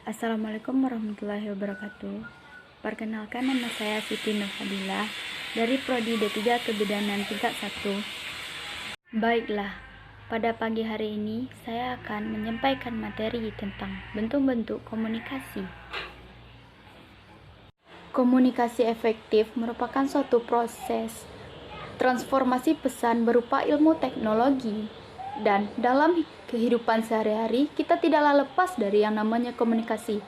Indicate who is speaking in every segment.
Speaker 1: Assalamualaikum warahmatullahi wabarakatuh. Perkenalkan, nama saya Siti Nurfadilah dari Prodi D3 Kebidanan tingkat 1. Baiklah, pada pagi hari ini saya akan menyampaikan materi tentang bentuk-bentuk komunikasi. Komunikasi efektif merupakan suatu proses transformasi pesan berupa ilmu teknologi. Dan dalam kehidupan sehari-hari, kita tidaklah lepas dari yang namanya komunikasi.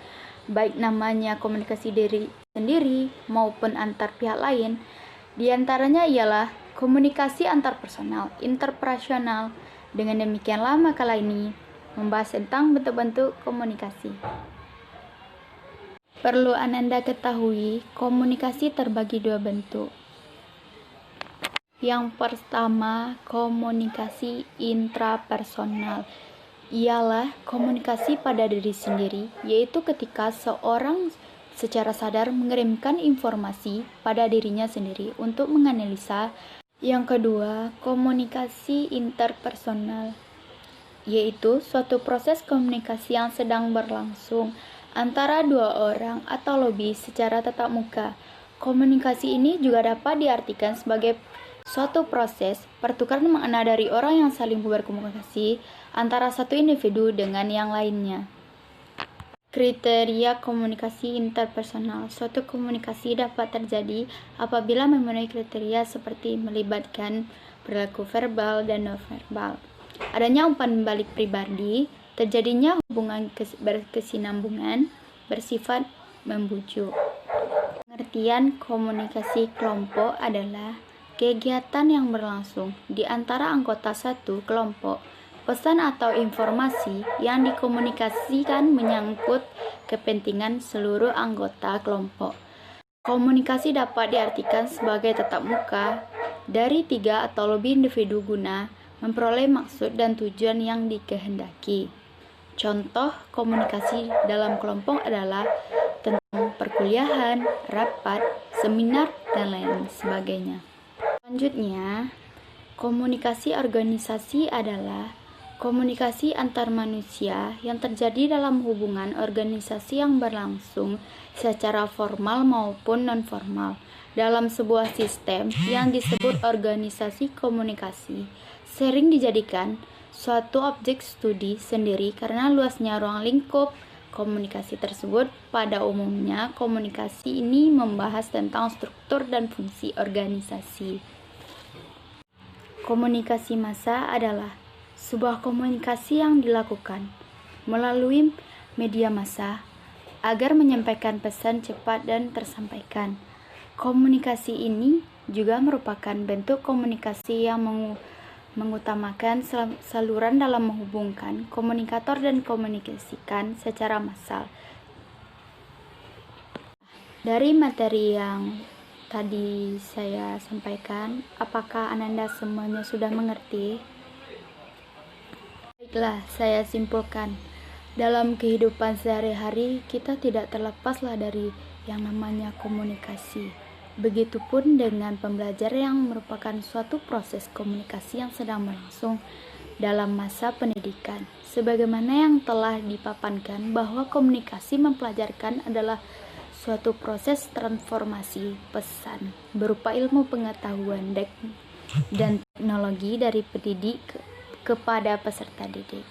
Speaker 1: Baik namanya komunikasi diri sendiri maupun antar pihak lain. Di antaranya ialah komunikasi antar personal, interpersonal. Dengan demikianlah makalah ini membahas tentang bentuk-bentuk komunikasi. Perlu Anda ketahui, komunikasi terbagi dua bentuk. Yang pertama, komunikasi intrapersonal ialah komunikasi pada diri sendiri, yaitu ketika seorang secara sadar mengirimkan informasi pada dirinya sendiri untuk menganalisa. Yang kedua, komunikasi interpersonal, yaitu suatu proses komunikasi yang sedang berlangsung antara dua orang atau lebih secara tatap muka. Komunikasi ini juga dapat diartikan sebagai suatu proses pertukaran makna dari orang yang saling berkomunikasi antara satu individu dengan yang lainnya. Kriteria komunikasi interpersonal. Suatu komunikasi dapat terjadi apabila memenuhi kriteria seperti melibatkan perilaku verbal dan non-verbal, adanya umpan balik pribadi, terjadinya hubungan berkesinambungan, bersifat membujuk. Pengertian komunikasi kelompok adalah kegiatan yang berlangsung di antara anggota satu kelompok. Pesan atau informasi yang dikomunikasikan menyangkut kepentingan seluruh anggota kelompok. Komunikasi dapat diartikan sebagai tatap muka dari 3 atau lebih individu guna memperoleh maksud dan tujuan yang dikehendaki. Contoh komunikasi dalam kelompok adalah tentang perkuliahan, rapat, seminar, dan lain sebagainya. Selanjutnya, komunikasi organisasi adalah komunikasi antar manusia yang terjadi dalam hubungan organisasi yang berlangsung secara formal maupun non-formal dalam sebuah sistem yang disebut organisasi komunikasi. Sering dijadikan suatu objek studi sendiri karena luasnya ruang lingkup komunikasi tersebut. Pada umumnya, komunikasi ini membahas tentang struktur dan fungsi organisasi. Komunikasi massa adalah sebuah komunikasi yang dilakukan melalui media massa agar menyampaikan pesan cepat dan tersampaikan. Komunikasi ini juga merupakan bentuk komunikasi yang mengutamakan saluran dalam menghubungkan komunikator dan komunikasikan secara massal. Dari materi yang tadi saya sampaikan, apakah Anda semuanya sudah mengerti? Baiklah, saya simpulkan. Dalam kehidupan sehari-hari, kita tidak terlepaslah dari yang namanya komunikasi. Begitupun dengan pembelajar yang merupakan suatu proses komunikasi yang sedang berlangsung dalam masa pendidikan. Sebagaimana yang telah dipapankan bahwa komunikasi mempelajarkan adalah suatu proses transformasi pesan berupa ilmu pengetahuan dan teknologi dari pendidik kepada peserta didik.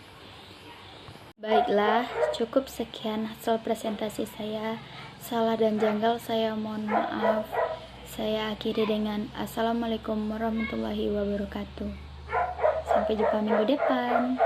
Speaker 1: Baiklah, cukup sekian hasil presentasi saya. Salah dan janggal saya mohon maaf. Saya akhiri dengan Assalamualaikum warahmatullahi wabarakatuh. Sampai jumpa minggu depan.